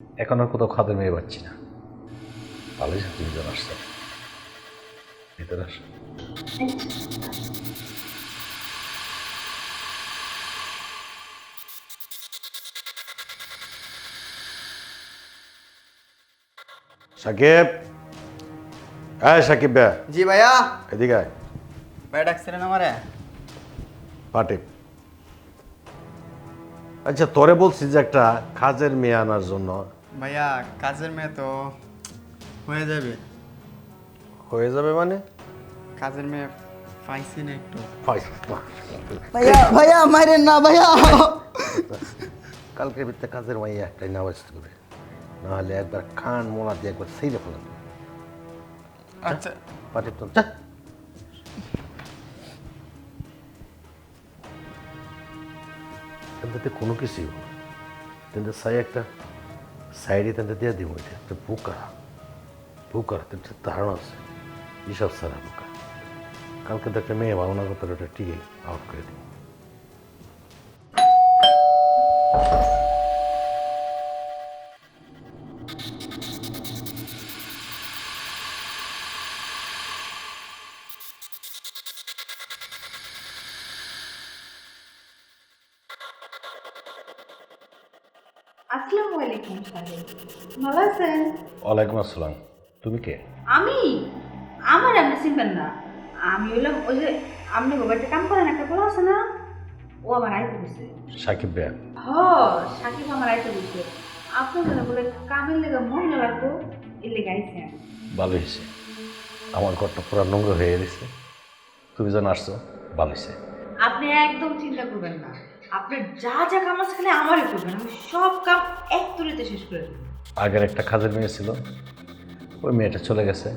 এখন আর কোথাও খাদের মেয়ে পাচ্ছি না। ভালোই তুমি জন আসছো, ভিতরে আসো। সাকিব, হ্যাঁ সাকিব ভাই, জি ভাইয়া। এদিকে আয়। ভাই ডাকছিলেন আমারে? পাটে। আচ্ছা, তোরে বলছি যে একটা কাজের মেয়ে আনার জন্য। ভাইয়া কাজের মেয়ে তো হয়ে যাবে। হয়ে যাবে মানে? কাজের মেয়ে পাইছি না একটু। ভাইয়া ভাইয়া মাইরেন না ভাইয়া। কালকের ভিতরে কাজের মাইয়া একটাই নামাজ করে, নাহলে একবার খান মোলা দিয়ে একবার সেই রকম আচ্ছা পাটে তো যা। তাতে কোনো কিছুই হলো কিন্তু সাই একটা সাইডে তাদের দিয়ে দিব, এটা একটা বোকা বোকা, তাদের ধারণা আছে এসব সারা বোকা। কালকে তো একটা মেয়ে ভাবনা করতে ওটা টিকে আউট করে দিই। আসসালামু আলাইকুম সাহেব, ভালো আছেন? ওয়ালাইকুম আসসালাম। তুমি কে? আমি আমার আপনি চিনবেন না। আমি হইলাম ওই যে আপনি বাড়িতে কাম করেন একটা পোলা আছে না, ও আমার আইতে বসে। সাকিব ভাই। হ, সাকিব আমার আইতে বসে। আপনার জন্য বলে কামের লেগে মহিলা লাগবো, এর লেগে আইছে। ভালো হয়েছে, আমার ঘরটা পুরো নোংরা হয়ে গেছে, তুমি যেন আসছো ভালো হয়েছে। আপনি একদম চিন্তা করবেন না, আপনার যা যা কাম আছে খালি আমারই করবেন, আমি সব কাম এক তুলিতে শেষ করে দেবো। আগের একটা কাজের মেয়ে ছিল, ওই মেয়েটা চলে গেছে,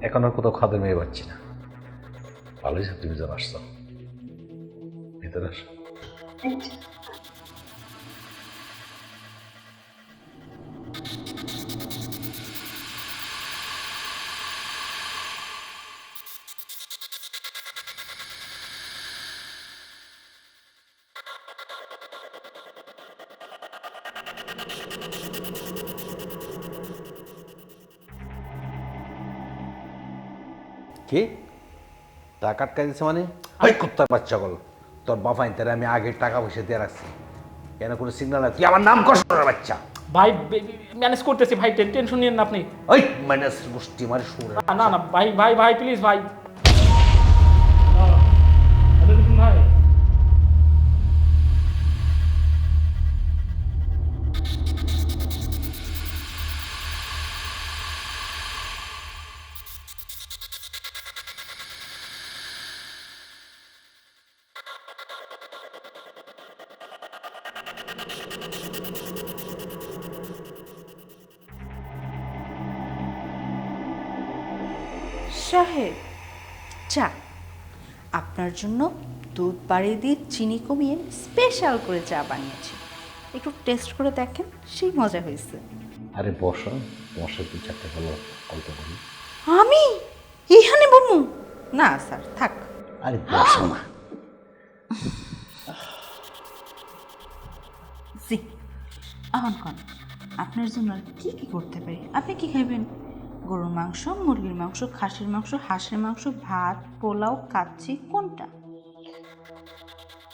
এখন আর কোথাও খাদের মেয়ে পাচ্ছি না। ভালো হয়েছে তুমি যেন আসছো, ভিতরে আসো। কি টাকা আটকা দিচ্ছে মানে? ওই কুত্তার বাচ্চা গল, তোর বাফাইন তারা আমি আগে টাকা পয়সা দিয়ে রাখছি, কেন কোনো সিগন্যাল আছে? তুই আমার নাম কষ্টের বাচ্চা। ভাই ম্যানেজ করতেছি ভাই, টেনশন নিয়েন না আপনি। ওই মাইনাস গোষ্ঠী মারি সুরে। না না না ভাই ভাই ভাই প্লিজ ভাই। ভাই সাহেব, চা আপনার জন্য দুধ বাড়িয়ে দিয়ে চিনি কমিয়ে স্পেশাল করে চা বানিয়েছি, একটু টেস্ট করে দেখেন, সেই মজা হয়েছে। আরে বসো, তোমার সাথে দু চারটে ভালো গল্প করি। আমি এইখানে বলবো না স্যার, থাক। আরে বসো না। জি আমার কন, আপনার জন্য আর কি কি করতে পারি? আপনি কি খাইবেন? গরুর মাংস, মুরগির মাংস, খাসির মাংস, হাঁসের মাংস, ভাত, পোলাও, কাচ্চি, কোনটা?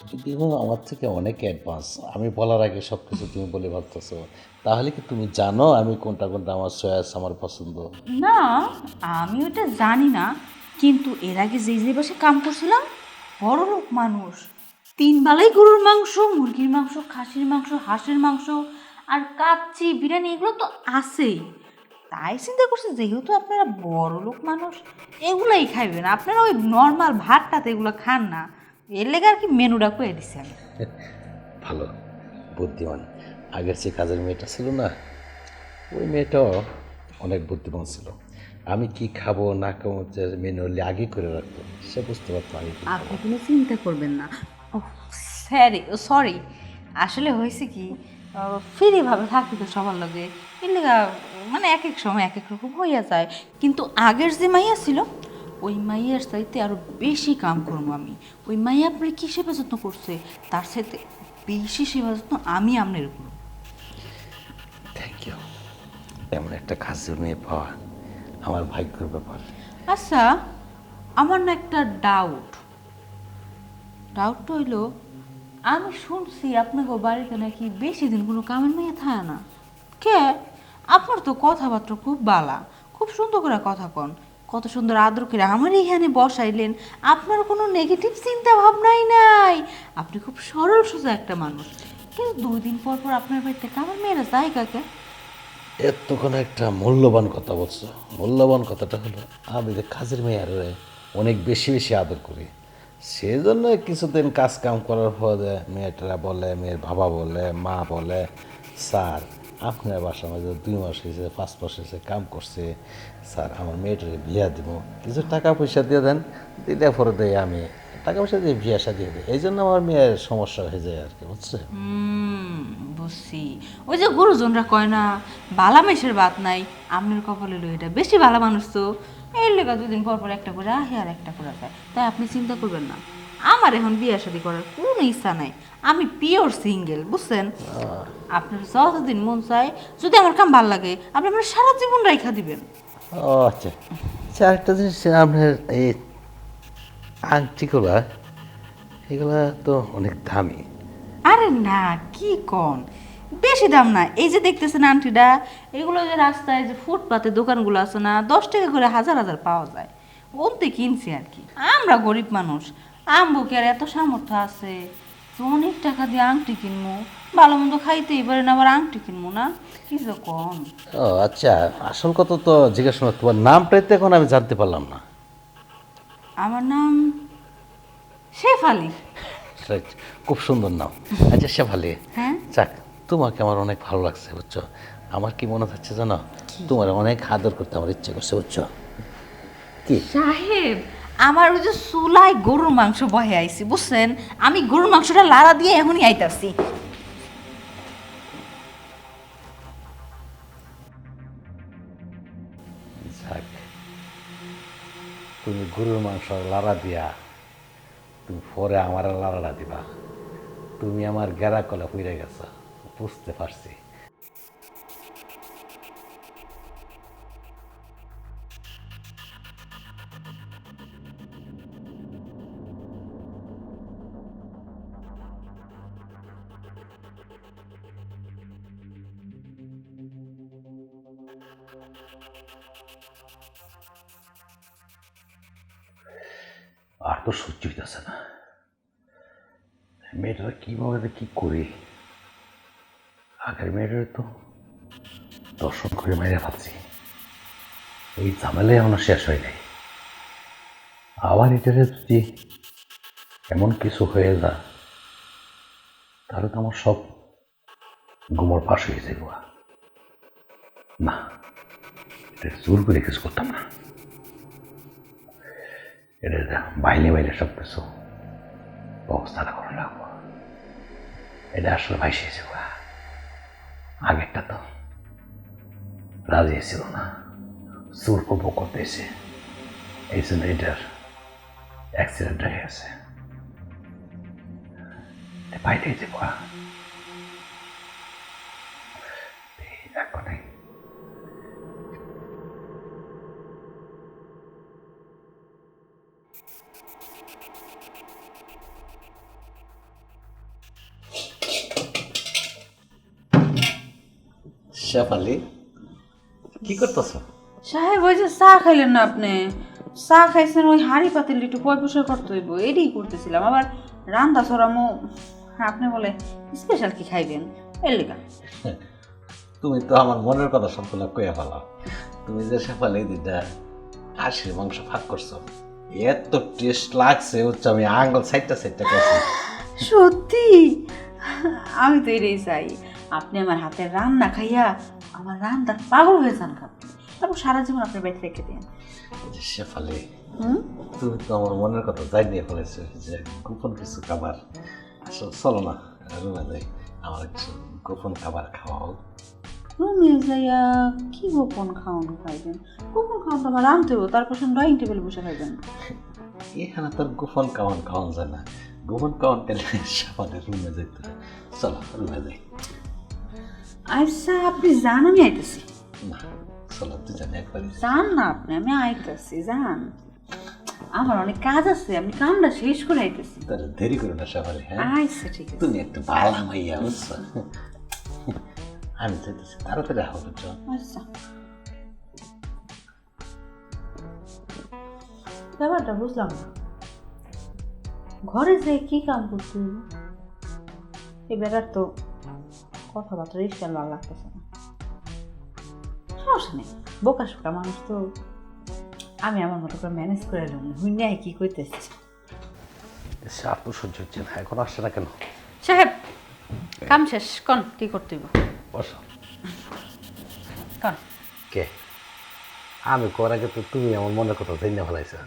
তুমি আমার থেকে অনেক অ্যাডভান্স, আমি বলার আগে সব কিছু তুমি বলে ভাবতেছো। তাহলে কি তুমি জানো আমি কোনটা কোনটা আমার চয়েস, আমার পছন্দ? না আমি ওটা জানি না, কিন্তু এর আগে যে যে বাসে কাম করছিলাম, বড় লোক মানুষ, 3 বেলাই গরুর মাংস, মুরগির মাংস, খাসির মাংস, হাঁসের মাংস আর কাচ্চি, বিরিয়ানি এগুলো তো আছেই। তাই চিন্তা করছি যেহেতু আপনারা বড় লোক মানুষ, এগুলাই খাইবেন, আপনারা ওই নর্মাল ভাতটাতে এগুলো খান না, এর লেগে আর কি মেনুটা করে দিছি আমি। ভালো, বুদ্ধিমান। আগের যে কাজের মেয়েটা ছিল না, ওই মেয়েটাও অনেক বুদ্ধিমান ছিল। আমি কি খাবো না খাবো মেনু আগে করে রাখতো, সে বুঝতে পারতো আমি কি খাবো। আপনি কোনো চিন্তা করবেন না। ও সরি, আসলে হয়েছে কি, ফ্রিভাবে থাকি তো সবার লগে, এর লেগা মানে এক এক সময় এক এক রকম হইয়া যায়। কিন্তু আগের যে মাইয়া ছিল, ওই মাইয়ার চাইতে আরও বেশি কাম করবো আমি। ওই মাইয়া আপনার কী সেবা যত্ন করছে, তার সাথে বেশি সেবা যত্ন আমি আপনার করব। এমন একটা কাজের মেয়ে পাওয়া আমার ভাগ্যের ব্যাপার। আচ্ছা, আমার না একটা ডাউটটা হইল, আমি শুনছি আপনাকে বাড়িতে নাকি বেশি দিন কোনো কামের মেয়ে থাকে না। কে? আপনার তো কথাবার্তা খুব বালা, খুব সুন্দর করে কথা কন, কত সুন্দর আদর করে আমার এখানে বসাইলেন। আপনার কোনো নেগেটিভ চিন্তা ভাবনাই নাই, আপনি খুব সরল সোজা একটা মানুষ। কিন্তু 2 দিন পর পর আপনার বাড়িতে কামের মেয়েরা যায় কাকে? এতক্ষণ একটা মূল্যবান কথা বলছো। মূল্যবান কথাটা হলো আমি যে কাজের মেয়ের অনেক বেশি বেশি আদর করি, সেজন্য কিছুদিন কাজ কাম করার পরে মেয়েটা বলে, মেয়ের বাবা বলে, মা বলে, স্যার আপনার বাসার মধ্যে 2 মাস হয়েছে, 5 মাস হয়েছে কাম করছে, স্যার আমার মেয়েটাকে বিয়া দিব, কিছু টাকা পয়সা দিয়ে দেন। দিলে পরে দেয় আমি টাকা পয়সা দিয়ে বিয়া দিয়ে দিই। এই জন্য আমার মেয়ের সমস্যা হয়ে যায় আর কি, বুঝছে? বুঝছি। ওই যে গুরুজনরা কয় না, বালা মেশের বাত নাই, আপনার কপালে লো এটা বেশি ভালো মানুষ তো এর লেগা 2 দিন পর পর একটা করে আহে আর একটা করে যায়। তাই আপনি চিন্তা করবেন না, আমার এখন বিয়ে শাদী করার কোনো ইচ্ছা নাই। আমি পিওর সিঙ্গেল, বুঝছেন? আপনার যতদিন মন চায়, যদি আমার কাম ভালো লাগে, আপনি আমার সারা জীবন রাইখা দিবেন। ও আচ্ছা আচ্ছা, আরেকটা জিনিস, আপনার এই আংটিগুলা এগুলা তো অনেক দামি। আরে না, কি কন, বেশি দাম না। এই যে দেখতেছেন আন্টিটা, এগুলো যে রাস্তায় যে ফুটপাতে দোকানগুলো আছে না, 10 টাকা করে হাজার হাজার পাওয়া যায়, ওনতে কিনছি আর কি। আমরা গরিব মানুষ, আমবুকে আর এত সামর্থ্য আছে যে অনেক টাকা দিয়ে আংটি কিনবো? ভালো মন্দ খাইতেই পারেন, আবার আংটি কিনবো না? কি যে কন। ও আচ্ছা, আসল কথা তো জিজ্ঞাসা করো, তোমার নামটাই তো এখন আমি জানতে পারলাম না। আমার নাম শেফালি। Right, খুব সুন্দর নাম। আচ্ছা শেফালি, হ্যাঁ, যাক, তোমাকে আমার অনেক ভালো লাগছে, বুঝছো? আমার কি মনে হচ্ছে জানো, তোমার অনেক আদর করতে আমার ইচ্ছে করছে, বুঝছো? কি সাহেব, আমার ওই যে চুলায় গরুর মাংস বহে আইছি, বুঝছেন? আমি গরুর মাংসটা লাড়া দিয়ে এখনই আইতাছি। যাক, তুমি গরুর মাংস লাড়া দিয়া তুমি পরে আমার লাড়াটা দিবা। তুমি আমার গেরা কলা পুড়ে গেছো, বুঝতে পারছি। আর তো সহ্য হইতেছে না, মেয়েটা কীভাবে কী করি। আগের মেয়েটার তো দর্শন করে মেরে ভাবছি, এই ঝামেলাই এখনো শেষ হয় নাই। আবার এটারে যদি এমন কিছু হয়ে যায়, তাহলে তো আমার সব গুমর পাশ হয়ে যাইব। না, এটা জোর করে কিছু করতাম না, এটা বাইলে বাইলে সব কিছু ব্যবস্থাটা করে রাখবো। এটা আসলে ভাইসে ছিল, আগেরটা তো রাজি ছিল না, জোর করবো করতেছে, এই জন্য এটার অ্যাক্সিডেন্ট হয়ে গেছে। বাইরে যাবো এখন। শেফালি, কি করতেছ? সাহেব, ওই যে চা খাইলেন না আপনি? চা খাইছেন, ওই হাঁড়ি পাতিল একটু পরিষ্কার করতে হইব, এটাই করতেছিলাম। আবার রান্না ছড়ামো, আপনি বলে স্পেশাল কি খাইবেন এর লেগা। তুমি তো আমার মনের কথা সবগুলো কয়ে ফেলা। তুমি যে শেফালি দিদা হাঁসির মাংস ভাগ করছো, এত টেস্ট লাগছে, হচ্ছে আমি আঙ্গুল সাইডটা করছি। সত্যি, আমি তো এটাই চাই, আপনি আমার হাতের রান্না খাইয়া আমার রান্নার পাগল হয়ে যান, তারপর সারা জীবন আপনার বাড়িতে রেখে দিন। শেফালি, তুমি তো আমার মনের কথা যাই নিয়ে ফেলেছো, যে গোপন কিছু খাবার। আসলে চলো না রুমে যাই, আমার কিছু গোপন খাবার খাওয়াও। রুমে যাইয়া কি গোপন খাওয়ানো খাইবেন? গোপন খাওয়ান তো আমার রাঁধতে হবে, তারপর সে ডাইনিং টেবিলে বসে খাইবেন। এখানে তোর গোপন খাওয়ান যায় না, গোপন খাওয়ান পেলে শেফালি রুমে যাইতে হয়। চলো রুমে যাই। আচ্ছা, আপনি যান, আমি আইতেছি। না চলো তুই জানি একবার যান না আপনি, আমি আইতেছি, যান। আমার অনেক কাজ আছে, আমি কামটা শেষ করে আইতেছি। তাহলে দেরি করো না সবাই। হ্যাঁ আচ্ছা ঠিক আছে। তুমি একটু ভালো মাইয়া বুঝছো, আমি চাইতেছি তাড়াতাড়ি আহো বুঝছো। আচ্ছা ব্যাপারটা বুঝলাম না, ঘরে যে কি কাম করতে হইব এই বেটার তো কথাবার্তা রিস্টার ভালো লাগতেছে না। সমস্যা নেই, বোকা শোকা মানুষ তো, আমি আমার মতো করে ম্যানেজ করে নেব। হুইনে কি করতেছি সাপ তো সহ্য হচ্ছে না, এখন আসছে না কেন? সাহেব কাম শেষ, কন কি করতে হইব বসো। কন। কে? আমি কর আগে তো তুমি আমার মনের কথা জেনে ফেলাইছো।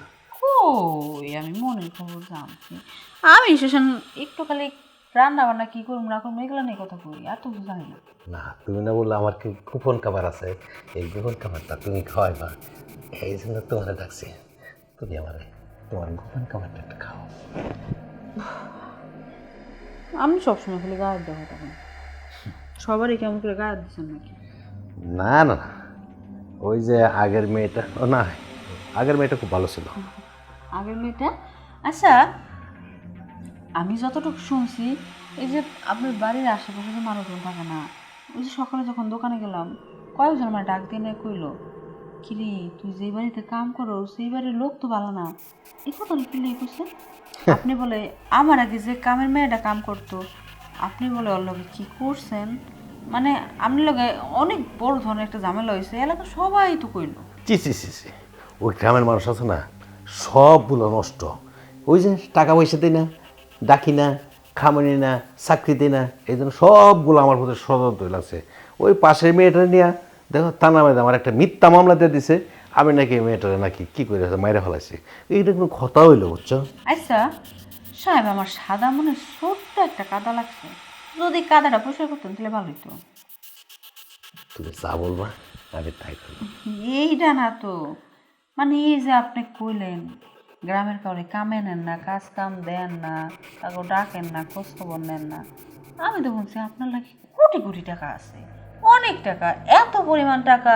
ওই আমি মনের খবর জানছি, আমি সেশন একটু খালি রান্না বান্না কি করবো না করবো এগুলো নিয়ে কথা কই, আর তো জানি না। না তুমি না বললে আমার কি গোপন খাবার আছে, এই গোপন খাবারটা তুমি খাওয়াইবা, এই জন্য তোমার ডাকছি। তুমি আমার তোমার গোপন খাবারটা একটু খাও। আমি সবসময় খালি গায়ে দেওয়া তখন সবারই কেমন করে গায়ে দিচ্ছেন নাকি? না না না, ওই যে আগের মেয়েটা, ও না আগের মেয়েটা খুব ভালো ছিল। আগের মেয়েটা? আচ্ছা আমি যতটুকু শুনছি এই যে আপনার বাড়ির আশেপাশে যে মানুষজন থাকে না, ওই যে সকালে যখন দোকানে গেলাম কয়েকজন আমার ডাক দিয়ে নিয়ে কইলো, কিরে তুই যেই বাড়িতে কাম করো সেই বাড়ির লোক তো ভালো না। এই কথা কি লিয়ে করছে? আপনি বলে আমার আগে যে কামের মেয়েটা কাম করতো আপনি বলে ওর লগে কি করছেন, মানে আপনার লগে অনেক বড় ধরনের একটা ঝামেলা হয়েছে, এলাকা সবাই তো কইলো। চি চি চি চি, ওই গ্রামের মানুষ আছে না সবগুলো নষ্ট। ওই যে টাকা পয়সা দিই না, ডাকি না, খামানি না, চাকরি দিই না, এই জন্য সবগুলো আমার প্রতি ষড়যন্ত্র লাগছে। ওই পাশের মেয়েটা নিয়ে দেখো তা নামে আমার একটা মিথ্যা মামলা দিয়ে দিছে, আমি নাকি মেয়েটারে নাকি কী করে মাইরে ফেলাইছি। এইটা কোনো কথা হইলো বুঝছো? আচ্ছা সাহেব, আমার সাদা মনে ছোট্ট একটা কাদা লাগছে, যদি কাদাটা পরিষ্কার করতেন তাহলে ভালো হতো। তুমি যা বলবা আমি তাই করবো। এইটা না তো, মানে এই যে আপনি কইলেন গ্রামের কাউরে কামে নেন না, কাজ কাম দেন না, কাউকে ডাকেন না, খোঁজ খবর নেন না। আমি তো বলছি আপনার লাগে কোটি কোটি টাকা আছে, অনেক টাকা, এত পরিমাণ টাকা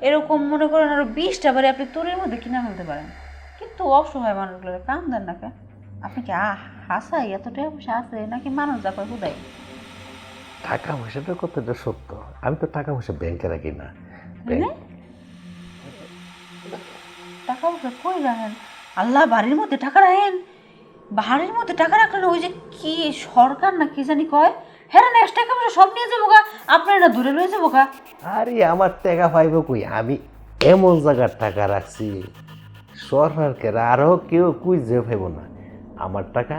এরকম মনে করেন আরো 20টা বাড়ি আপনি তোরের মধ্যে কিনা ফেলতে পারেন, কিন্তু অসহায় মানুষগুলো কাম দেন না কেন? আপনি কি হাসাই এত টাকা পয়সা আছে নাকি মানুষ যা করে হুদাই? টাকা পয়সাটা কতটা সত্য, আমি তো টাকা পয়সা ব্যাংকে রাখি না। টাকা পয়সা কই রাখেন? আল্লাহ, বাড়ির মধ্যে টাকা রাখেন? বাড়ির মধ্যে টাকা রাখলে ওই যে কি সরকার না কি জানি কয়, হ্যাঁ না টাকা পয়সা সব নিয়ে যাবো গা, আপনার এটা দূরে লয়ে যাবো গা। আরে আমার টাকা পাইব কই, আমি এমন জায়গার টাকা রাখছি সরকারকে আরও কেউ কুই যে পাইব না। আমার টাকা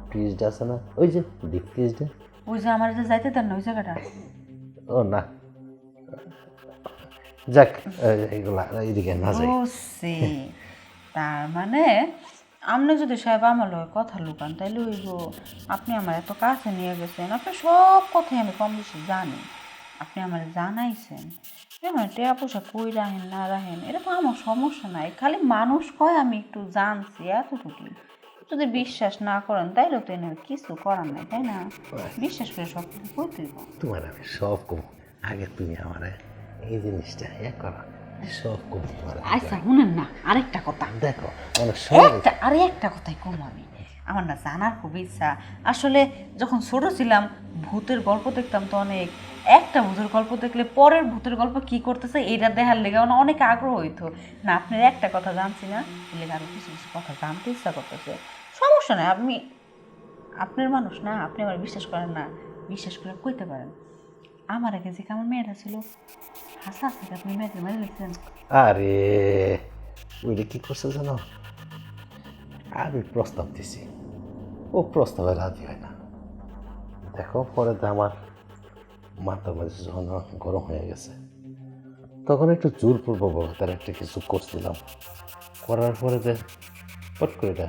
ফ্রিজটা আছে না, ওই যে ডিপ ফ্রিজটা, ওই যে আমার যে যাইতে দেন না ওই জায়গাটা। ও না যাক, এইগুলা এইদিকে না যাই। বুঝছি, তার মানে আপনি যদি সাহেব আমার লগে কথা লুকান তাইলে হইব আপনি আমার এত কাছে নিয়ে গেছেন, আপনি সব কথাই আমি কম বেশি জানি, আপনি আমার জানাইছেন। যেমন টেয়া পয়সা কই রাখেন না রাখেন এটা তো আমার সমস্যা নাই, খালি মানুষ কয় আমি একটু জানছি এতটুকু। যদি বিশ্বাস না করেন তাইলে তো এনে কিছু করার নাই, তাই না? বিশ্বাস করে সব কিছু করতে হইব। তোমার আমি সব কম, আগে তুমি আমার এই জিনিসটা করো, সব কম তোমার। আচ্ছা শুনেন না আরেকটা কথা, দেখো মানে সব একটা কথাই কম, আমি আমার না জানার খুব ইচ্ছা। আসলে যখন ছোট ছিলাম ভূতের গল্প দেখতাম তো অনেক, একটা ভূতের গল্প দেখলে পরের ভূতের গল্প কি করতেছে এইটা দেখার লেগে অনেক আগ্রহ হইতো না। আপনার একটা কথা জানছি না, লেগে আরো কিছু কিছু কথা জানতে ইচ্ছা করতেছে। সমস্যা নাই, আপনি আপনার মানুষ না, আপনি আমার বিশ্বাস করেন না, বিশ্বাস করে কইতে পারেন। আমার আগে যে আমার মেয়েটা ছিল হাসা হাসা আপনি মেয়েকে মেরে লিখছেন। আরে ওইটা কি করছে জানো, আমি প্রস্তাব দিছি, ও প্রস্তাবে রাজি হয় না। দেখো পরে তো আমার মাথা মাঝে যখন গরম হয়ে গেছে তখন একটু জোরপূর্বক তার একটা কিছু করছিলাম, করার পরে যে পট করে এটা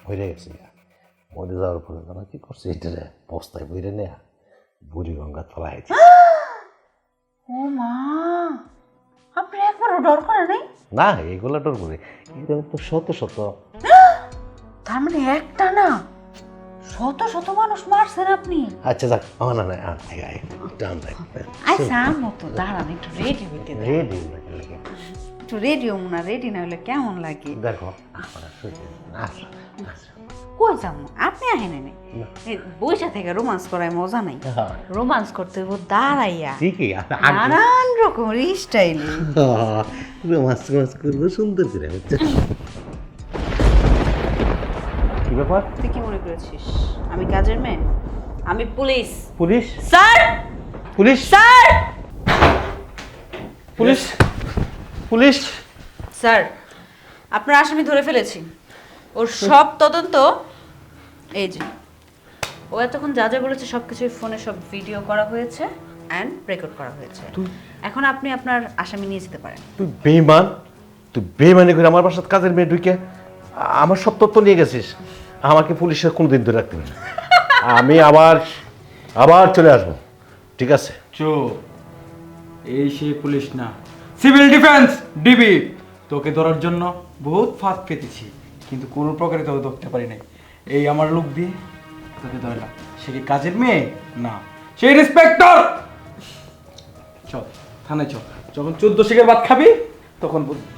হয়ে গেছে। মরে যাওয়ার পরে জানো কি করছে, এটা বস্তায় বইরে নেয়া বুড়ি গঙ্গা তলায় দিছে। ও মা, আপনি একবারও ডর করে নাই? না এগুলো ডর করে, এগুলো তো শত শত। তার মানে একটা না শত শত মানুষ মারছেন আপনি। আচ্ছা যাক আমার না টান দেয় আচ্ছা আম্মু তো দাঁড়ান একটু রেডি হইতে দেন। রেডি একটু রেডি হবো না, রেডি না হলে কেমন লাগে? দেখো কই যাবো? আপনি আহেন এনে বইসা থেকে রোমান্স করায় মজা নাই। রোমান্স করতে হইব দাঁড়াইয়া, ঠিকই নানান রকমের স্টাইলে। রোমান্স করবো সুন্দর করে কি ব্যাপার? তুই কি মনে করেছিস আমি কাজের মেয়ে? আমি police. Police? Sir police? Sir police? Police? Sir আপনার আসামি ধরে ফেলেছি। ওর সব তদন্ত এই যে, ও এতক্ষণ যা যা বলেছে সব কিছুই ফোনে সব ভিডিও করা হয়েছে অ্যান্ড রেকর্ড করা হয়েছে। এখন আপনি আপনার আসামি নিয়ে যেতে পারেন। তুই বেইমান, তুই বেইমানি করে আমার বাসার কাজের মেয়ে ঢুকে আমার সব তথ্য নিয়ে গেছিস। আমাকে পুলিশের কোনোদিন ধরে রাখতে না, আমি আবার চলে আসবো, ঠিক আছে? চুপ, এই সেই পুলিশ না, সিভিল ডিফেন্স, ডিবি। তোকে ধরার জন্য বহুত ফাঁদ পেতেছি, কিন্তু কোনো প্রকারে তোকে ধরতে পারি নাই। এই আমার লোক দিয়ে তোকে ধরলাম। সে কি কাজের মেয়ে? না, সে ইন্সপেক্টর। চল থানায় চল, যখন 14 শিখের ভাত খাবি তখন বুঝবি।